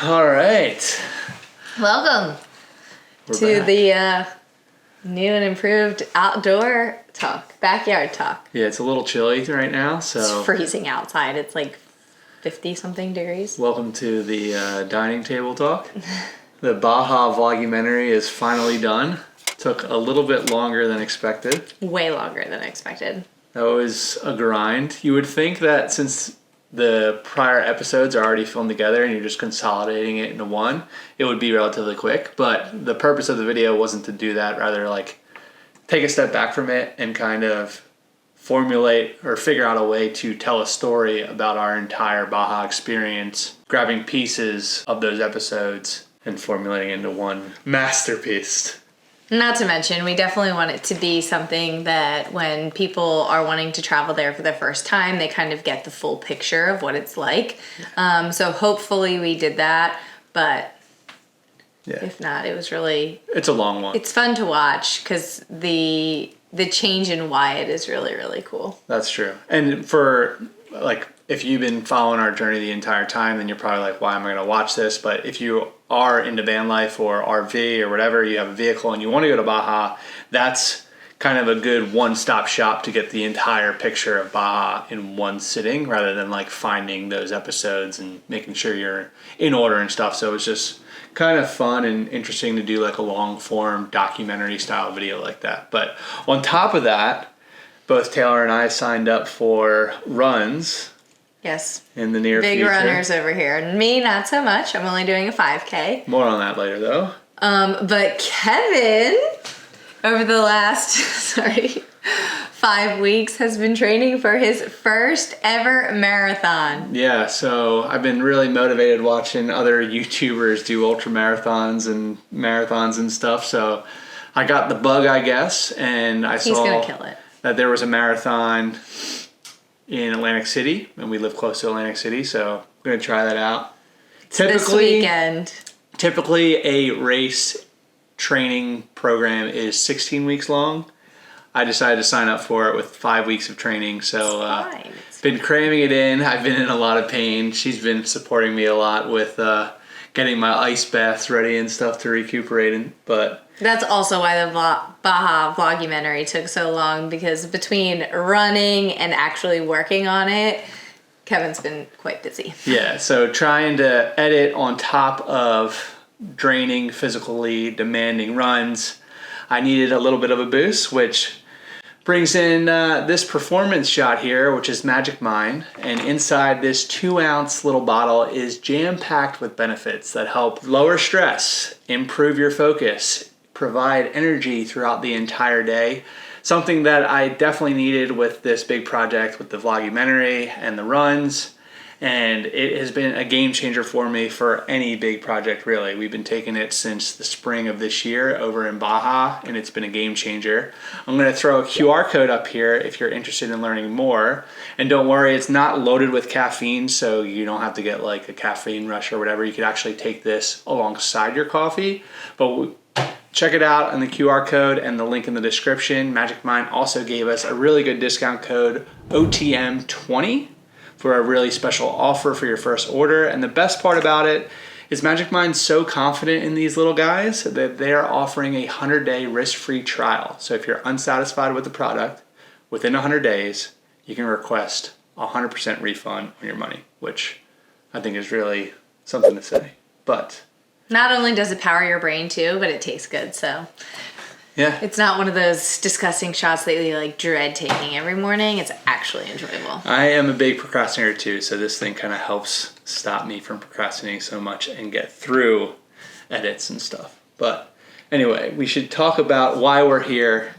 All right. Welcome to back. the new and improved outdoor talk, backyard talk. Yeah, it's a little chilly right now, so It's freezing outside. It's like 50 something degrees. welcome to the dining table talk. The Baja Vlogumentary is finally done. Took a little bit longer than expected. Way longer than expected. That was a grind. You would think that since the prior episodes are already filmed together and you're just consolidating it into one, it would be relatively quick. But the purpose of the video wasn't to do that, rather like take a step back from it and kind of formulate or figure out a way to tell a story about our entire Baja experience, grabbing pieces of those episodes and formulating into one masterpiece. Not to mention, we definitely want it to be something that when people are wanting to travel there for the first time, they kind of get the full picture of what it's like. So hopefully we did that, but if not, it was really... It's a long one. It's fun to watch because the change in Wyatt is really, really cool. That's true. And for, like, if you've been following our journey the entire time, then you're probably like, why am I going to watch this? But if you are into van life or RV or whatever, you have a vehicle and you want to go to Baja, that's kind of a good one-stop shop to get the entire picture of Baja in one sitting, rather than like finding those episodes and making sure you're in order and stuff. So it's just kind of fun and interesting to do like a long-form documentary style video like that. But on top of that, both Taylor and I signed up for runs. Yes. In the near Big future. runners over here. And me, not so much. I'm only doing a 5K. More on that later, though. But Kevin, over the last, 5 weeks, has been training for his first ever marathon. Yeah, so I've been really motivated watching other YouTubers do ultra marathons and stuff. So I got the bug, I guess, and He's gonna kill it. That there was a marathon in Atlantic City, and we live close to Atlantic City, so I'm going to try that out. This weekend. Typically, a race training program is 16 weeks long. I decided to sign up for it with 5 weeks of training, so been cramming it in. I've been in a lot of pain. She's been supporting me a lot with getting my ice baths ready and stuff to recuperate, but... That's also why the Baja Vlogumentary took so long, because between running and actually working on it, Kevin's been quite busy. Yeah, so trying to edit on top of draining, physically demanding runs, I needed a little bit of a boost, which brings in this performance shot here, which is Magic Mind. And inside this 2-ounce little bottle is jam-packed with benefits that help lower stress, improve your focus, provide energy throughout the entire day. Something that I definitely needed with this big project with the Vlogumentary and the runs. And it has been a game changer for me for any big project, really. We've been taking it since the spring of this year over in Baja, and it's been a game changer. I'm going to throw a QR code up here if you're interested in learning more. And don't worry, it's not loaded with caffeine, so you don't have to get like a caffeine rush or whatever. You could actually take this alongside your coffee. But check it out on the QR code and the link in the description. Magic Mind also gave us a really good discount code, OTM20, for a really special offer for your first order. And the best part about it is Magic Mind's so confident in these little guys that they're offering a 100-day risk-free trial. So if you're unsatisfied with the product, within 100 days, you can request a 100% refund on your money, which I think is really something to say. But not only does it power your brain too, but it tastes good, so yeah, it's not one of those disgusting shots that you like dread taking every morning. It's actually enjoyable. I am a big procrastinator too, so this thing kind of helps stop me from procrastinating so much and get through edits and stuff. But anyway, we should talk about why we're here.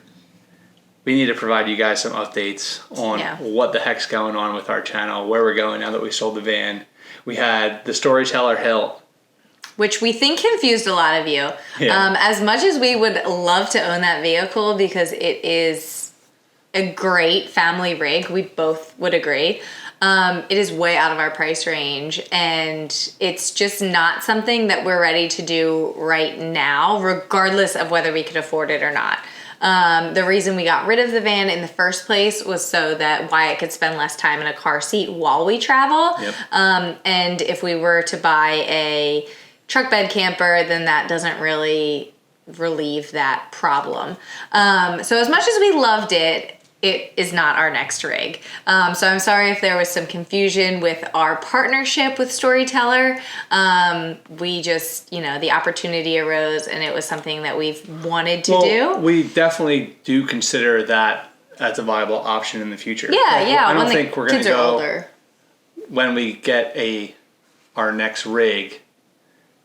We need to provide you guys some updates on what the heck's going on with our channel, where we're going now that we sold the van. We had the Storyteller Hilt, which we think confused a lot of you. Yeah. As much as we would love to own that vehicle because it is a great family rig, we both would agree, it is way out of our price range, and it's just not something that we're ready to do right now, regardless of whether we could afford it or not. The reason we got rid of the van in the first place was so that Wyatt could spend less time in a car seat while we travel. Yep. And if we were to buy a truck bed camper, then that doesn't really relieve that problem. So as much as we loved it, it is not our next rig. So I'm sorry if there was some confusion with our partnership with Storyteller. We just, the opportunity arose and it was something that we've wanted to do. We definitely do consider that as a viable option in the future. Yeah. I don't when think the we're going kids to are go older. when we get our next rig.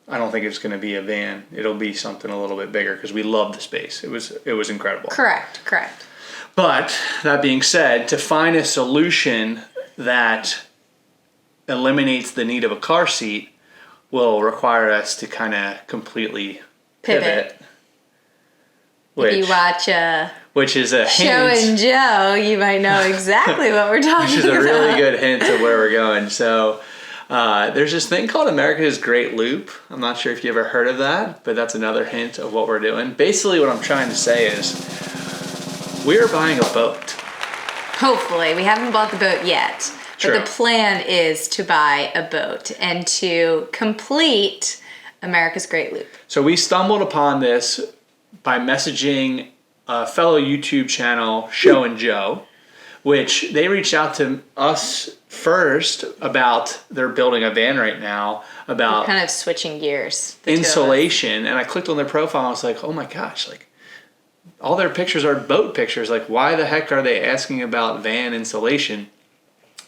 I don't think it's going to be a van. It'll be something a little bit bigger because we love the space. It was incredible. Correct. But that being said, to find a solution that eliminates the need of a car seat will require us to kind of completely pivot. If you watch which is a Show hint. and Joe, you might know exactly what we're talking Which is about. a really good hint of where we're going. So there's this thing called America's Great Loop. I'm not sure if you ever heard of that, but that's another hint of what we're doing. Basically what I'm trying to say is we're buying a boat. Hopefully. We haven't bought the boat yet. True. But the plan is to buy a boat and to complete America's Great Loop. So we stumbled upon this by messaging a fellow YouTube channel, Show and Joe, which they reached out to us first about they're building a van right now, about We're kind of switching gears. the two of us. insulation. And I clicked on their profile and I was like, oh my gosh, like all their pictures are boat pictures. Like why the heck are they asking about van insulation?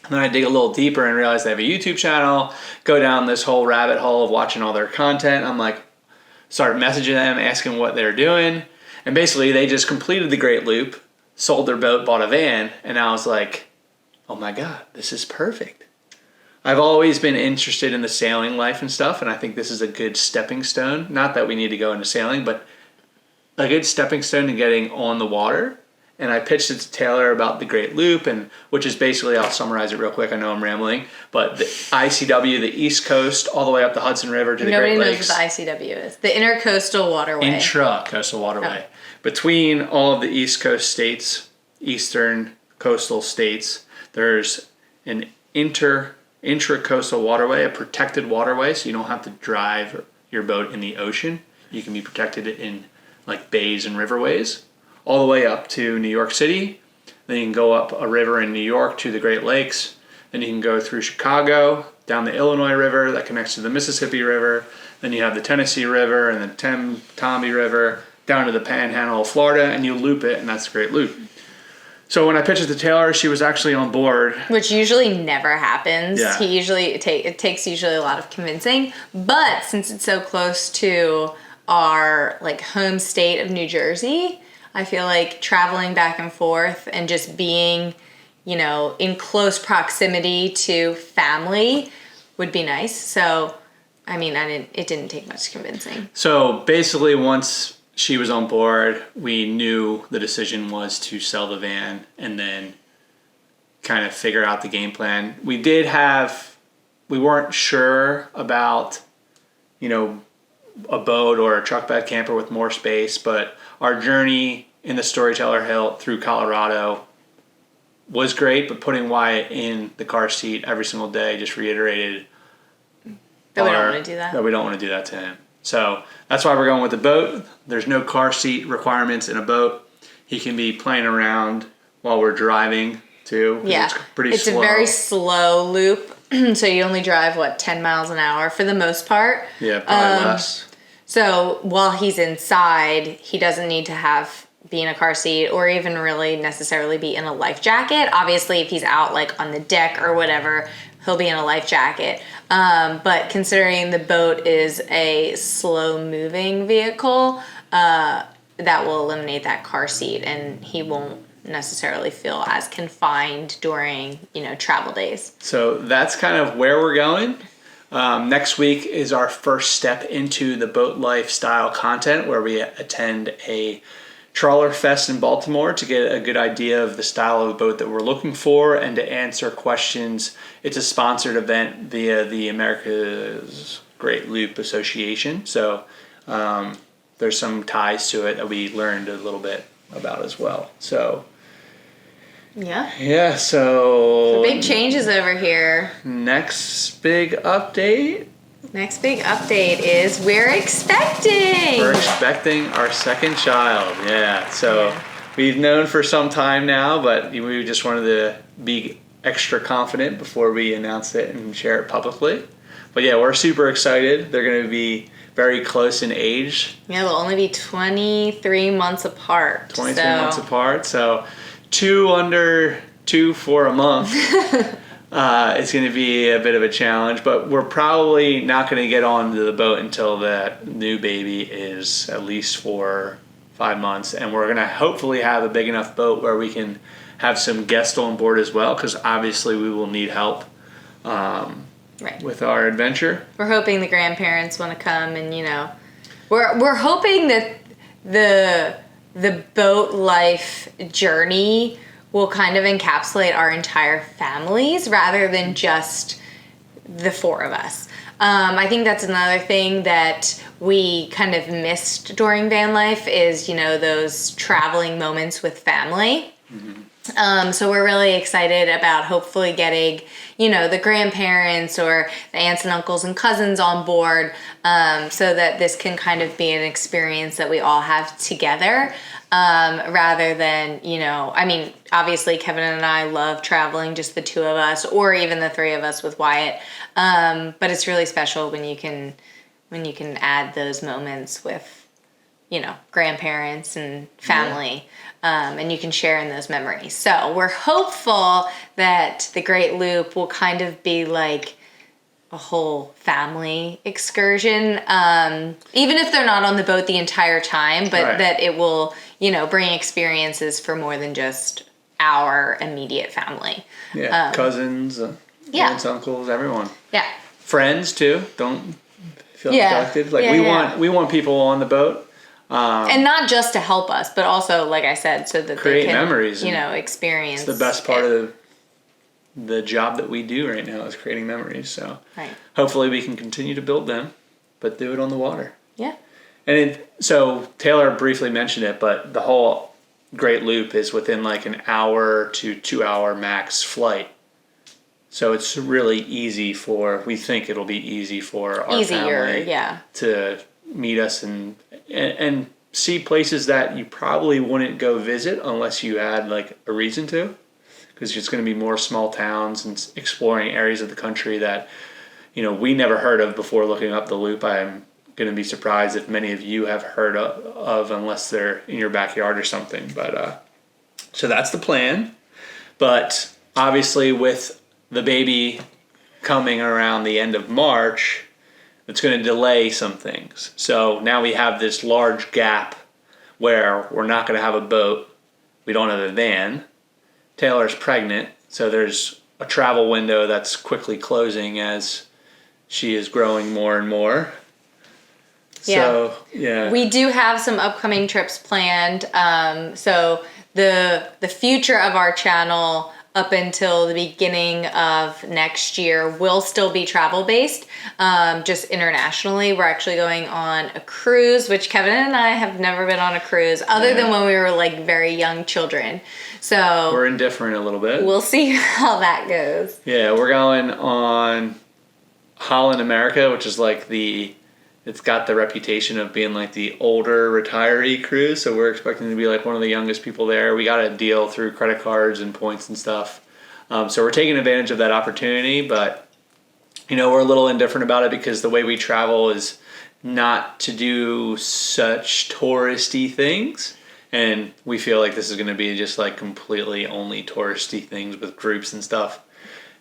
And then I dig a little deeper and realize they have a YouTube channel, go down this whole rabbit hole of watching all their content. I'm like, start messaging them, asking what they're doing. And basically they just completed the Great Loop, sold their boat, bought a van. And I was like, oh my God, this is perfect. I've always been interested in the sailing life and stuff. And I think this is a good stepping stone. Not that we need to go into sailing, but a good stepping stone to getting on the water. And I pitched it to Taylor about the Great Loop, and which is basically, I'll summarize it real quick. I know I'm rambling, but the ICW, the East Coast, all the way up the Hudson River to the Great Lakes. Nobody knows what the ICW is. The Intercoastal Waterway. Intra-coastal waterway. Between all of the East Coast states, eastern coastal states, there's an intra-coastal waterway, a protected waterway, so you don't have to drive your boat in the ocean. You can be protected in like bays and riverways, all the way up to New York City. Then you can go up a river in New York to the Great Lakes. Then you can go through Chicago, down the Illinois River that connects to the Mississippi River. Then you have the Tennessee River and the Tommy River down to the Panhandle of Florida, and you loop it, and that's the Great Loop. So when I pitched it to Taylor, she was actually on board. Which usually never happens. Yeah. It takes usually a lot of convincing. But since it's so close to our like home state of New Jersey, I feel like traveling back and forth and just being, in close proximity to family would be nice. So, it didn't take much convincing. So basically once she was on board, we knew the decision was to sell the van and then kind of figure out the game plan. We weren't sure about, a boat or a truck bed camper with more space, but our journey in the Storyteller Hill through Colorado was great, but putting Wyatt in the car seat every single day just reiterated That we don't want to do that. That we don't want to do that to him. So that's why we're going with the boat. There's no car seat requirements in a boat. He can be playing around while we're driving too. Yeah, it's pretty slow. It's a very slow loop. So you only drive 10 miles an hour for the most part. Yeah, probably less. So while he's inside, he doesn't need to be in a car seat or even really necessarily be in a life jacket. Obviously, if he's out on the deck or whatever, he'll be in a life jacket. But considering the boat is a slow moving vehicle, that will eliminate that car seat, and he won't necessarily feel as confined during travel days. So that's kind of where we're going. Next week is our first step into the boat lifestyle content, where we attend a trawler fest in Baltimore to get a good idea of the style of boat that we're looking for and to answer questions. It's a sponsored event via the America's Great Loop Association. So there's some ties to it that we learned a little bit about as well. So Yeah. So Big changes over here. Next big update. Next big update is we're expecting. We're expecting our second child. Yeah. So we've known for some time now, but we just wanted to be extra confident before we announce it and share it publicly. But yeah, we're super excited. They're going to be very close in age. Yeah, they'll only be 23 months apart. 23 months apart. So 2 under 2 for a month. It's going to be a bit of a challenge, but we're probably not going to get onto the boat until that new baby is at least 4-5 months. And we're going to hopefully have a big enough boat where we can have some guests on board as well, because obviously we will need help with our adventure. We're hoping the grandparents want to come, and we're hoping that the boat life journey will kind of encapsulate our entire families rather than just the 4 of us. I think that's another thing that we kind of missed during van life is, those traveling moments with family. Mm-hmm. So we're really excited about hopefully getting, the grandparents or the aunts and uncles and cousins on board, so that this can kind of be an experience that we all have together, rather than, obviously Kevin and I love traveling, just the 2 of us, or even the 3 of us with Wyatt. But it's really special when you can add those moments with, grandparents and family. And you can share in those memories. So we're hopeful that the Great Loop will kind of be like a whole family excursion, even if they're not on the boat the entire time, but that it will, bring experiences for more than just our immediate family. Yeah, cousins, aunts, uncles, everyone. Yeah. Friends too. Don't feel neglected. We want people on the boat. And not just to help us, but also, like I said, so that create they can, memories. Experience. It's the best part of the job that we do right now is creating memories. So hopefully we can continue to build them, but do it on the water. Yeah. And so Taylor briefly mentioned it, but the whole Great Loop is within like an hour to 2 hour max flight. So it's really easy we think it'll be easy for our family to meet us and see places that you probably wouldn't go visit unless you had like a reason to, because it's going to be more small towns and exploring areas of the country that we never heard of before looking up the Loop. I'm going to be surprised if many of you have heard of unless they're in your backyard or something. But so that's the plan. But obviously with the baby coming around the end of March, it's going to delay some things. So now we have this large gap where we're not going to have a boat. We don't have a van. Taylor's pregnant, so there's a travel window that's quickly closing as she is growing more and more. So, yeah. We do have some upcoming trips planned. So the future of our channel up until the beginning of next year will still be travel-based, just internationally. We're actually going on a cruise, which Kevin and I have never been on a cruise, other than when we were like very young children. So we're indifferent a little bit. We'll see how that goes. Yeah, we're going on Holland America, which is like it's got the reputation of being like the older retiree cruise, so we're expecting to be like one of the youngest people there. We got a deal through credit cards and points and stuff. So we're taking advantage of that opportunity, but we're a little indifferent about it because the way we travel is not to do such touristy things, and we feel like this is going to be just like completely only touristy things with groups and stuff.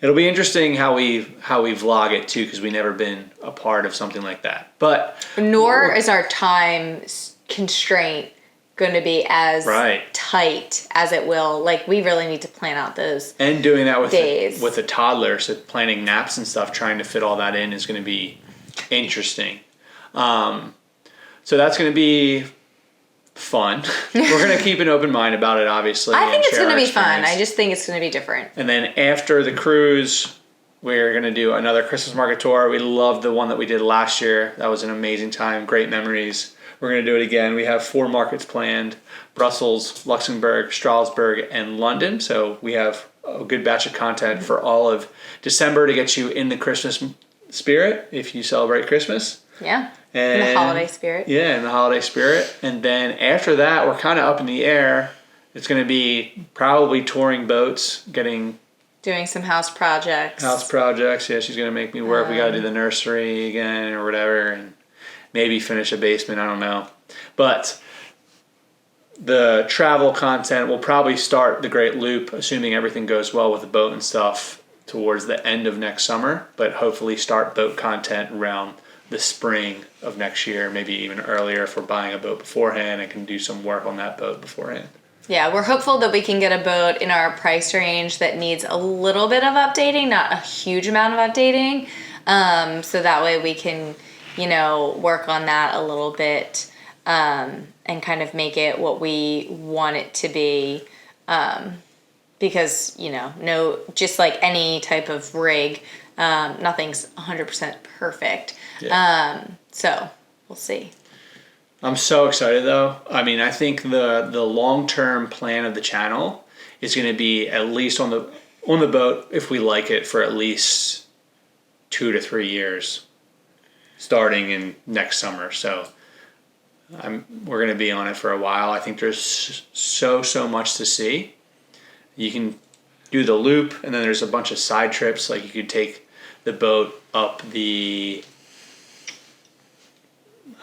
It'll be interesting how we vlog it too, because we've never been a part of something like that. But nor is our time constraint going to be as tight as it will. Like we really need to plan out those and doing that with days. With a toddler, so planning naps and stuff, trying to fit all that in is going to be interesting. So that's going to be fun. We're going to keep an open mind about it, obviously. I think it's going to be fun. I just think it's going to be different. And then after the cruise, we're going to do another Christmas market tour. We loved the one that we did last year. That was an amazing time, great memories. We're going to do it again. We have 4 markets planned: Brussels, Luxembourg, Strasbourg, and London. So we have a good batch of content for all of December to get you in the Christmas spirit if you celebrate Christmas. Yeah. And, in the holiday spirit. Yeah, in the holiday spirit. And then after that, we're kind of up in the air. It's going to be probably touring boats, doing some house projects. Yeah, she's going to make me work. We got to do the nursery again or whatever, and maybe finish a basement. I don't know. But the travel content will probably start the Great Loop, assuming everything goes well with the boat and stuff, towards the end of next summer. But hopefully start boat content around the spring of next year, maybe even earlier if we're buying a boat beforehand and can do some work on that boat beforehand. Yeah, we're hopeful that we can get a boat in our price range that needs a little bit of updating, not a huge amount of updating. So that way we can, work on that a little bit and kind of make it what we want it to be. Because, just like any type of rig, nothing's 100% perfect. Yeah. So we'll see. I'm so excited though. I mean, I think the long-term plan of the channel is going to be at least on the boat, if we like it, for at least 2 to 3 years, starting in next summer. So we're going to be on it for a while. I think there's so much to see. You can do the loop, and then there's a bunch of side trips. Like you could take the boat up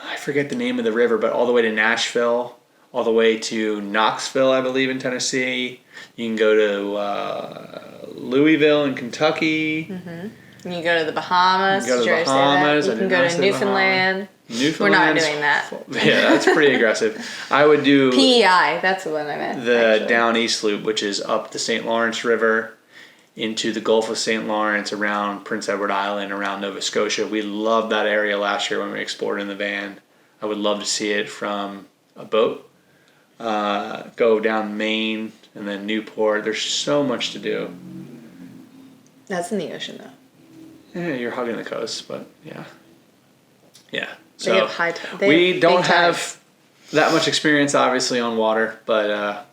I forget the name of the river, but all the way to Nashville, all the way to Knoxville, I believe, in Tennessee. You can go to Louisville in Kentucky. Mm-hmm. You can go to the Bahamas. You can go to the Bahamas. You can go to Newfoundland. We're not doing that. Yeah, that's pretty aggressive. I would do PEI. That's the one I meant. The Down East Loop, which is up the St. Lawrence River into the Gulf of St. Lawrence, around Prince Edward Island, around Nova Scotia. We loved that area last year when we explored in the van. I would love to see it from a boat. Go down Maine and then Newport. There's so much to do. That's in the ocean, though. Yeah, you're hugging the coast, but yeah. Yeah. So they have high we don't have that much experience, obviously, on water, but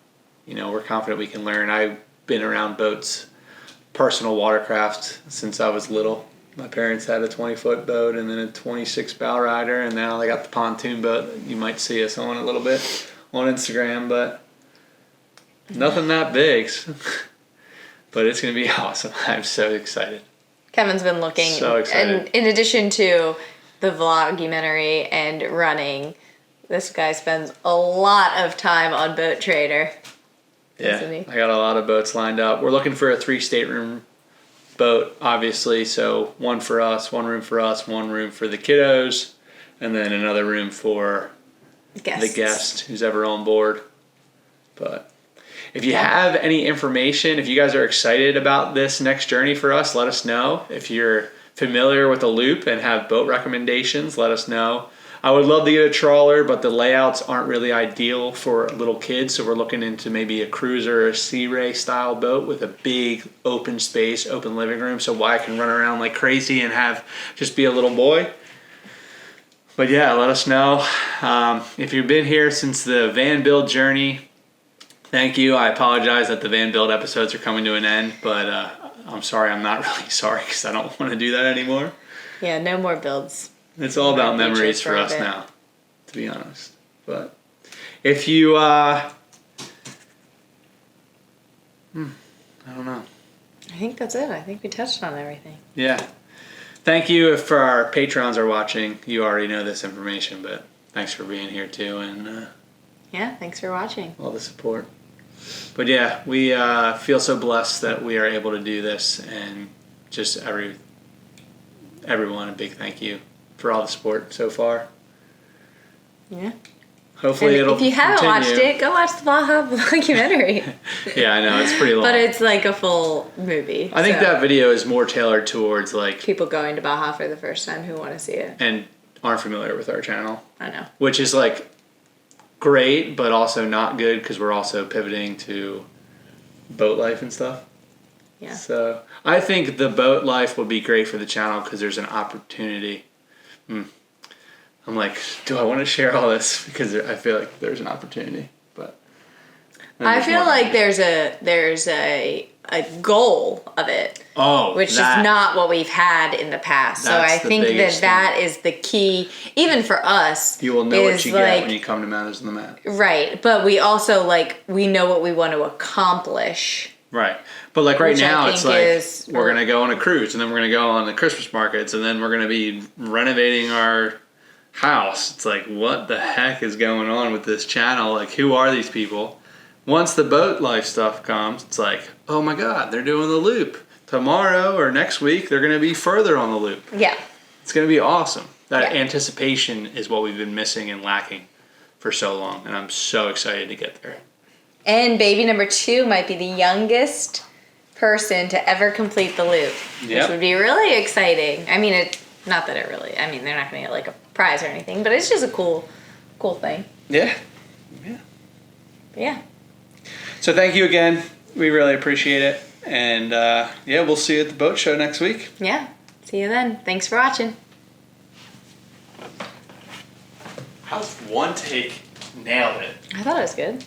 we're confident we can learn. I've been around boats, personal watercraft, since I was little. My parents had a 20-foot boat and then a 26-bow rider, and now they got the pontoon boat that you might see us on a little bit on Instagram, but nothing that big. But it's going to be awesome. I'm so excited. Kevin's been looking. So excited. And in addition to the vlogumentary and running, this guy spends a lot of time on Boat Trader. Yeah, I got a lot of boats lined up. We're looking for a 3-stateroom boat, obviously. So one for us, one room for us, one room for the kiddos, and then another room for the guest who's ever on board. But if you have any information, if you guys are excited about this next journey for us, let us know. If you're familiar with the loop and have boat recommendations, let us know. I would love to get a trawler, but the layouts aren't really ideal for little kids, so we're looking into maybe a cruiser or a Sea Ray style boat with a big open space, open living room, so I can run around like crazy and just be a little boy. But yeah, let us know. If you've been here since the van build journey, thank you. I apologize that the van build episodes are coming to an end, but I'm sorry. I'm not really sorry because I don't want to do that anymore. Yeah, no more builds. It's all about memories for us now, to be honest. But if you, I don't know. I think that's it. I think we touched on everything. Yeah. Thank you if our patrons are watching. You already know this information, but thanks for being here too, and yeah, thanks for watching. All the support. But yeah, we feel so blessed that we are able to do this, and just everyone a big thank you for all the support so far. Yeah. Hopefully it'll if you haven't watched it, go watch the Baja Vlogumentary. Yeah, I know, it's pretty long. But it's like a full movie. I think that video is more tailored towards like people going to Baja for the first time who want to see it. And aren't familiar with our channel. I know. Which is like great, but also not good because we're also pivoting to boat life and stuff. Yeah. So I think the boat life would be great for the channel because there's an opportunity. I'm like, do I want to share all this? Because I feel like there's an opportunity, but I feel like there's a goal of it. Oh, which is not what we've had in the past. So I think that is the key, even for us. You will know what you get when you come to Matters on the Mat. Right, but we also we know what we want to accomplish. Right, but like right now, it's like we're gonna go on a cruise, and then we're gonna go on the Christmas markets, and then we're gonna be renovating our house. It's like, what the heck is going on with this channel? Like, who are these people? Once the boat life stuff comes, it's like, oh my God, they're doing the loop. Tomorrow or next week, they're going to be further on the loop. Yeah. It's going to be awesome. That anticipation is what we've been missing and lacking for so long, and I'm so excited to get there. And baby number 2 might be the youngest person to ever complete the loop, which would be really exciting. I mean, not that it really, I mean, they're not going to get a prize or anything, but it's just a cool thing. Yeah. So thank you again. We really appreciate it. And we'll see you at the boat show next week. Yeah. See you then. Thanks for watching. How's one take? Nailed it. I thought it was good.